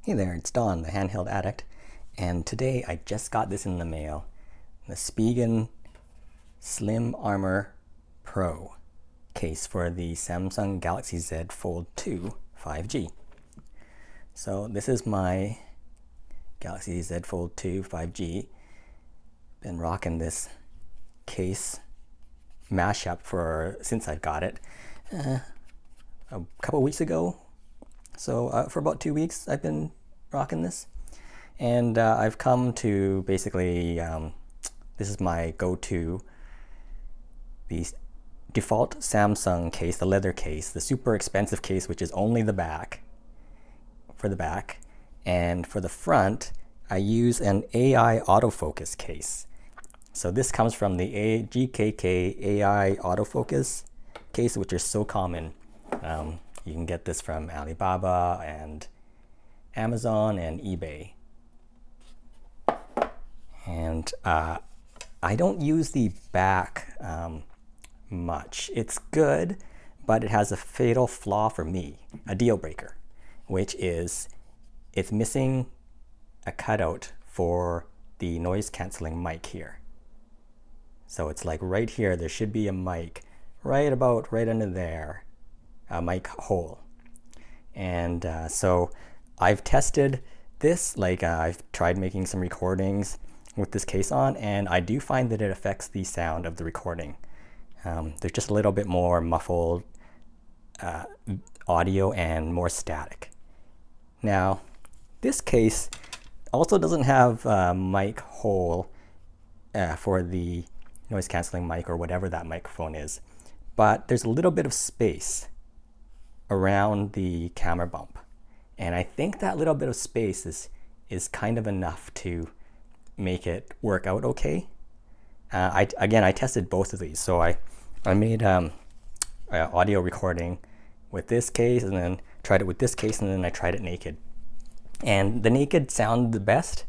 Hey there, it's Don, the handheld addict, and today I just got this in the mail, the Spigen Slim Armor Pro case for the Samsung Galaxy Z Fold 2 5G. So this is my Galaxy Z Fold 2 5G. Been rocking this case mashup since I got it a couple weeks ago. So for about 2 weeks, I've been rocking this, and I've come to basically, this is my go-to, the default Samsung case, the leather case, the super expensive case, which is only the back, for the back, and for the front, I use an AI autofocus case. So this comes from the GKK AI autofocus case, which is so common. You can get this from Alibaba and Amazon and eBay. And I don't use the back much. It's good, but it has a fatal flaw for me, a deal breaker, which is it's missing a cutout for the noise canceling mic here. So it's like right here, there should be a mic right under there. A mic hole. And so I've tested this, I've tried making some recordings with this case on, and I do find that it affects the sound of the recording. There's just a little bit more muffled audio and more static. Now, this case also doesn't have a mic hole for the noise canceling mic or whatever that microphone is, but there's a little bit of space around the camera bump, and I think that little bit of space is kind of enough to make it work out okay. I tested both of these, so I made audio recording with this case, and then tried it with this case, and then I tried it naked, and the naked sounded the best,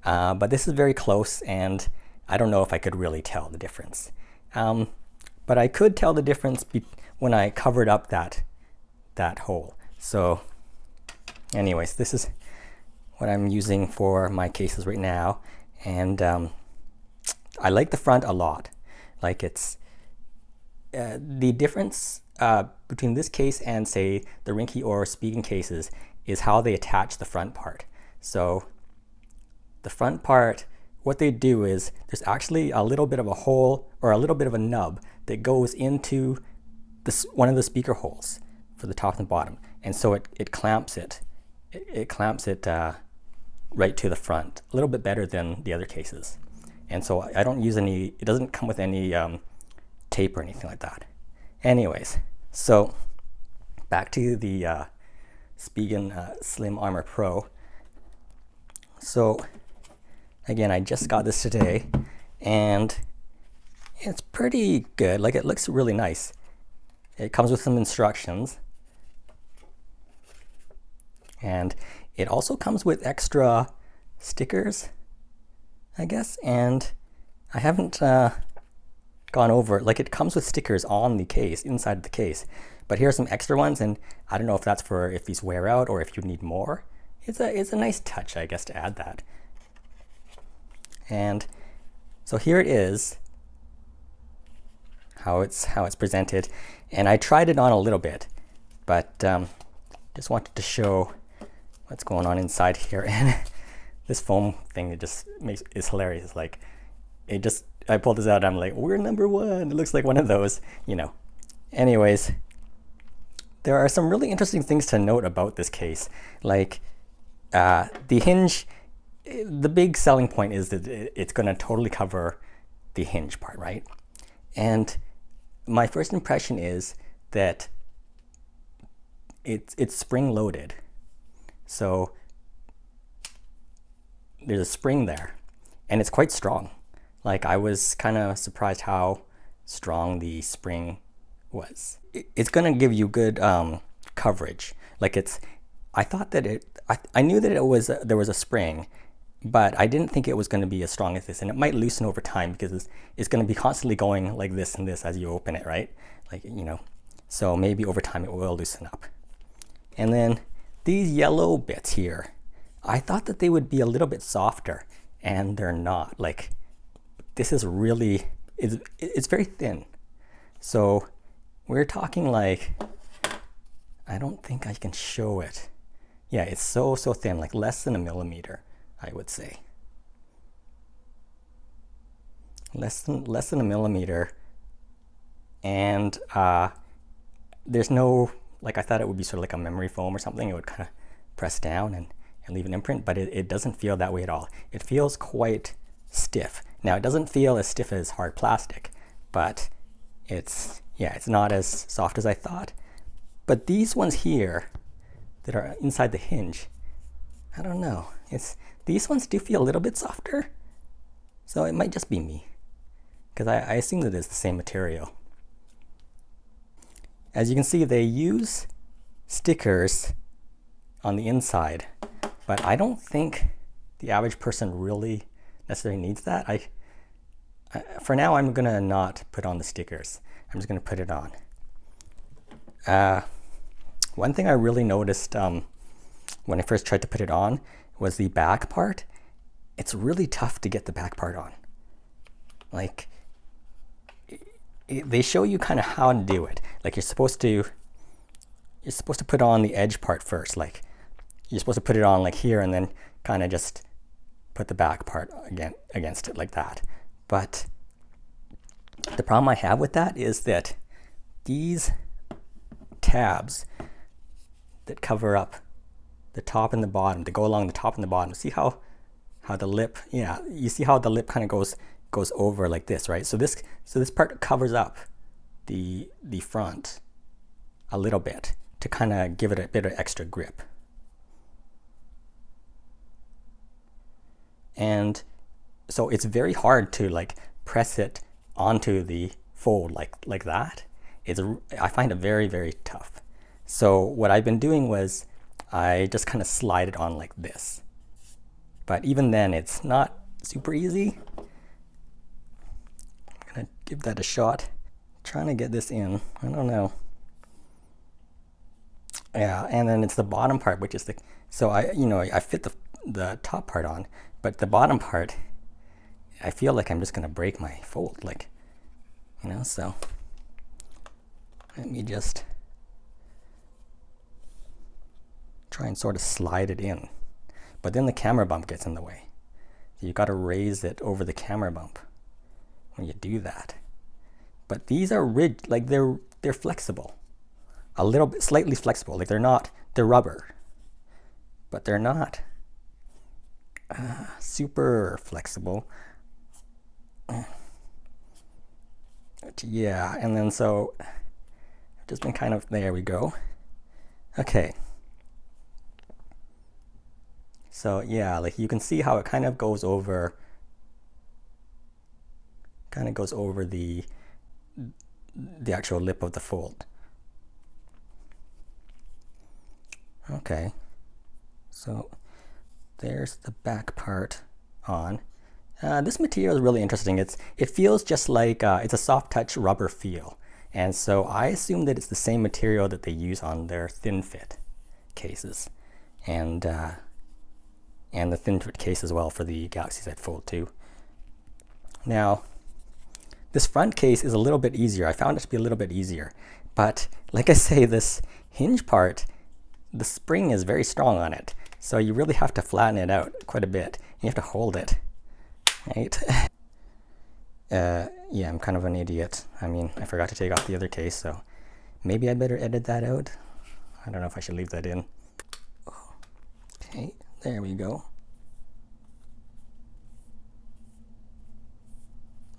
but this is very close, and I don't know if I could really tell the difference, but I could tell the difference when I covered up that hole. So anyways, this is what I'm using for my cases right now, and I like the front a lot. Like, it's the difference between this case and say the Rinky or Spigen cases is how they attach the front part. So the front part, what they do is there's actually a little bit of a hole or a little bit of a nub that goes into one of the speaker holes for the top and bottom, and so it clamps it. It clamps it right to the front, a little bit better than the other cases. And so I don't use any. It doesn't come with any tape or anything like that. Anyways, so back to the Spigen Slim Armor Pro. So again, I just got this today, and it's pretty good. Like, it looks really nice. It comes with some instructions. And it also comes with extra stickers, I guess, and I haven't gone over it. Like, it comes with stickers on the case, inside the case, but here are some extra ones, and I don't know if that's for if these wear out or if you need more. It's a nice touch, I guess, to add that. And so here it is, how it's presented, and I tried it on a little bit, but just wanted to show what's going on inside here. And this foam thing, it just is hilarious. Like, I pulled this out, I'm like, we're number one. It looks like one of those, you know. Anyways, there are some really interesting things to note about this case. Like, the hinge, the big selling point is that it's going to totally cover the hinge part, right? And my first impression is that it's spring loaded. So there's a spring there, and it's quite strong. Like, I was kind of surprised how strong the spring was. It's going to give you good coverage. Like, I thought that I knew that there was a spring, but I didn't think it was going to be as strong as this, and it might loosen over time because it's going to be constantly going like this and this as you open it, right? Like, you know, so maybe over time it will loosen up. And then these yellow bits here, I thought that they would be a little bit softer, and they're not. Like, this is really, it's very thin. So we're talking like, I don't think I can show it. Yeah, it's so thin, like less than a millimeter, I would say. Less than a millimeter. And there's no, like, I thought it would be sort of like a memory foam or something. It would kind of press down and leave an imprint, but it doesn't feel that way at all. It feels quite stiff. Now, it doesn't feel as stiff as hard plastic, but it's not as soft as I thought. But these ones here that are inside the hinge, I don't know. These ones do feel a little bit softer. So it might just be me, because I assume that it's the same material. As you can see, they use stickers on the inside, but I don't think the average person really necessarily needs that. For now, I'm gonna not put on the stickers. I'm just gonna put it on. One thing I really noticed when I first tried to put it on was the back part. It's really tough to get the back part on. Like, they show you kind of how to do it. Like, you're supposed to put on the edge part first. Like, you're supposed to put it on like here and then kind of just put the back part against it like that. But the problem I have with that is that these tabs that cover up the top and the bottom, to go along the top and the bottom, see how the lip, you see how the lip kind of goes over like this, right? So this part covers up the front a little bit to kind of give it a bit of extra grip. And so it's very hard to like press it onto the fold like that. I find it very, very tough. So what I've been doing was I just kind of slide it on like this. But even then, it's not super easy. I'm gonna give that a shot. Trying to get this in. I don't know. Yeah, and then it's the bottom part, which is so I fit the top part on, but the bottom part, I feel like I'm just gonna break my fold, like, so let me just try and sort of slide it in. But then the camera bump gets in the way. So you got to raise it over the camera bump when you do that. But these are rigid, like they're flexible. A little bit, slightly flexible. Like they're rubber. But they're not super flexible. Yeah, and then so I've just been kind of, there we go. Okay. So yeah, like you can see how it kind of goes over the actual lip of the fold. Okay, so there's the back part on. This material is really interesting. It feels just like it's a soft touch rubber feel, and so I assume that it's the same material that they use on their thin fit cases, and the thin fit case as well for the Galaxy Z Fold 2. Now, this front case is a little bit easier. I found it to be a little bit easier, but like I say, this hinge part, the spring is very strong on it, so you really have to flatten it out quite a bit. You have to hold it, right? Yeah, I'm kind of an idiot. I mean, I forgot to take off the other case, so maybe I better edit that out. I don't know if I should leave that in. Okay, there we go.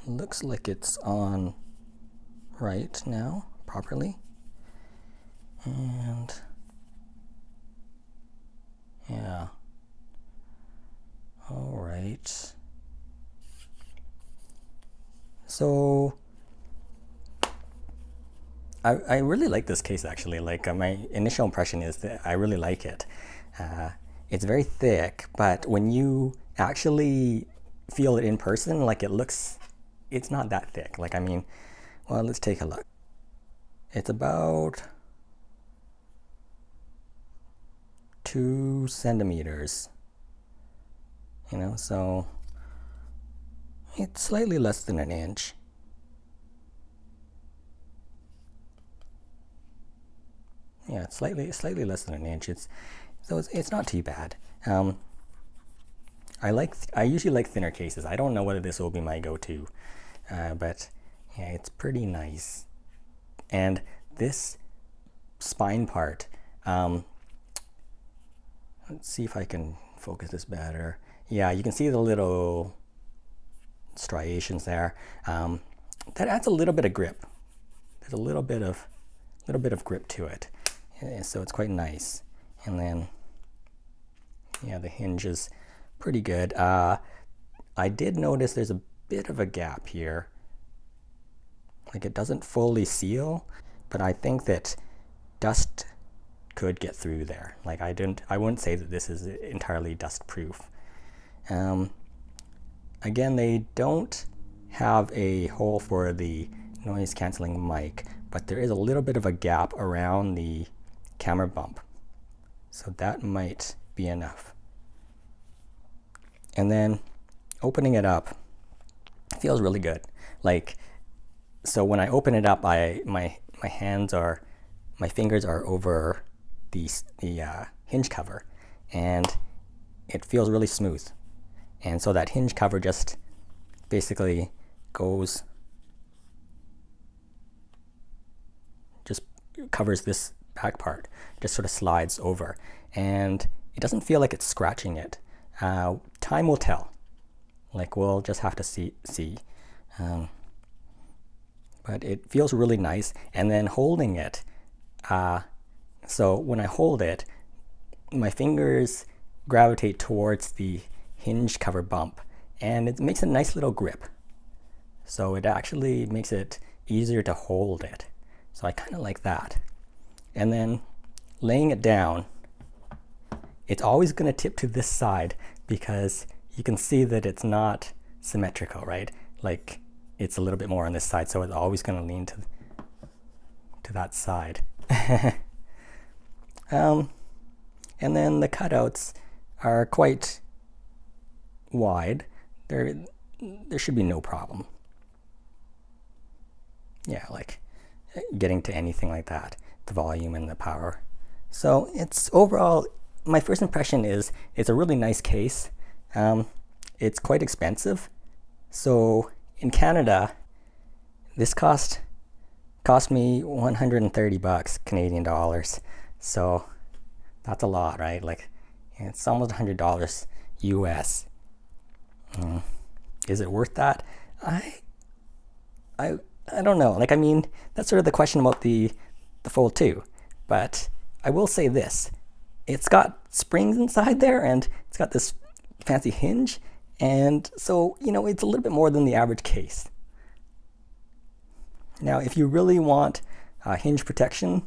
Looks like it's on right now, properly. And yeah. All right. So I really like this case, actually. Like my initial impression is that I really like it. It's very thick, but when you actually feel it in person, like it's not that thick. Like, I mean, well, let's take a look. It's about 2 centimeters you know, so it's slightly less than an inch. Yeah, it's slightly less than an inch. It's not too bad. I usually like thinner cases. I don't know whether this will be my go-to, but yeah, it's pretty nice. And this spine part, let's see if I can focus this better. Yeah, you can see the little striations there. That adds a little bit of grip. There's a little bit of grip to it, and so it's quite nice. And then, yeah, the hinge is pretty good. I did notice there's a bit of a gap here. Like, it doesn't fully seal, but I think that dust could get through there. Like, I wouldn't say that this is entirely dust proof. Again, they don't have a hole for the noise canceling mic, but there is a little bit of a gap around the camera bump. So that might be enough. And then opening it up feels really good. Like, so when I open it up, my fingers are over the hinge cover, and it feels really smooth. And so that hinge cover just basically just covers this back part, just sort of slides over, and it doesn't feel like it's scratching it. Time will tell. Like, we'll just have to see. But it feels really nice. And then holding it, so when I hold it, my fingers gravitate towards the hinge cover bump, and it makes a nice little grip. So it actually makes it easier to hold it. So I kind of like that. And then laying it down, it's always going to tip to this side because you can see that it's not symmetrical, right? Like, it's a little bit more on this side, so it's always going to lean to that side. And then the cutouts are quite wide. There should be no problem. Yeah, like getting to anything like that, the volume and the power. So it's overall, my first impression is it's a really nice case. It's quite expensive. So in Canada, this cost me 130 bucks Canadian dollars. So that's a lot, right? Like, it's almost $100 US. Is it worth that? I don't know. Like, I mean, that's sort of the question about the Fold 2. But I will say this. It's got springs inside there, and it's got this fancy hinge. And so, you know, it's a little bit more than the average case. Now, if you really want hinge protection,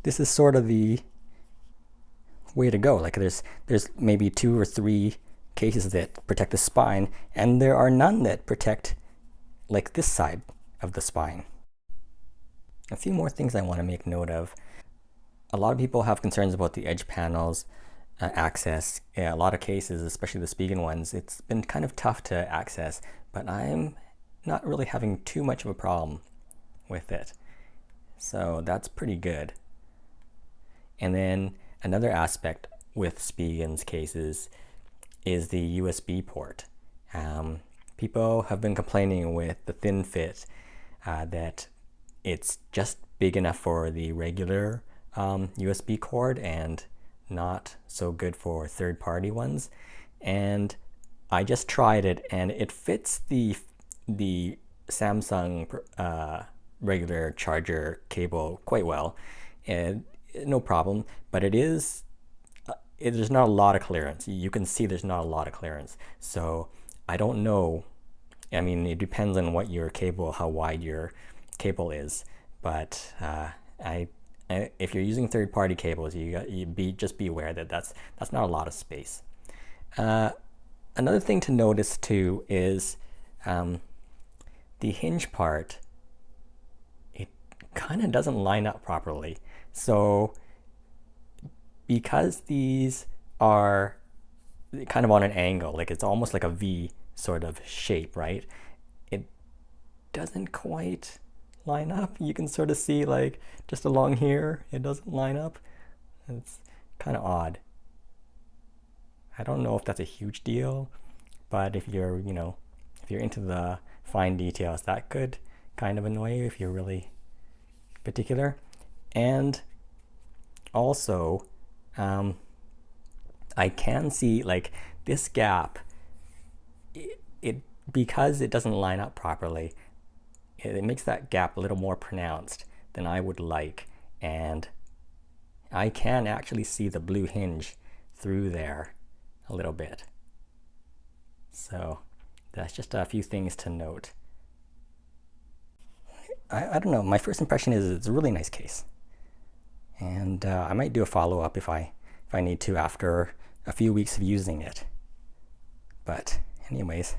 this is sort of the way to go. Like, there's maybe 2 or 3 cases that protect the spine, and there are none that protect like this side of the spine. A few more things I want to make note of. A lot of people have concerns about the edge panels access. In a lot of cases, especially the Spigen ones, it's been kind of tough to access, but I'm not really having too much of a problem with it. So that's pretty good. And then another aspect with Spigen's cases is the USB port. People have been complaining with the thin fit that it's just big enough for the regular USB cord and not so good for third-party ones. And I just tried it, and it fits the Samsung regular charger cable quite well, and no problem. But there's not a lot of clearance. You can see there's not a lot of clearance. So I don't know. I mean, it depends on what your cable, how wide your cable is. But if you're using third-party cables, just be aware that that's not a lot of space. Another thing to notice too is the hinge part. It kind of doesn't line up properly. So because these are kind of on an angle, like it's almost like a V sort of shape, right? It doesn't quite line up. You can sort of see like just along here, it doesn't line up. It's kind of odd. I don't know if that's a huge deal, but if you're, if you're into the fine details, that could kind of annoy you if you're really particular. And also, I can see like this gap, it because it doesn't line up properly, it makes that gap a little more pronounced than I would like. And I can actually see the blue hinge through there a little bit. So that's just a few things to note. I don't know, my first impression is it's a really nice case. And I might do a follow-up if I need to after a few weeks of using it. But anyways,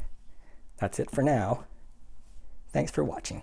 that's it for now. Thanks for watching.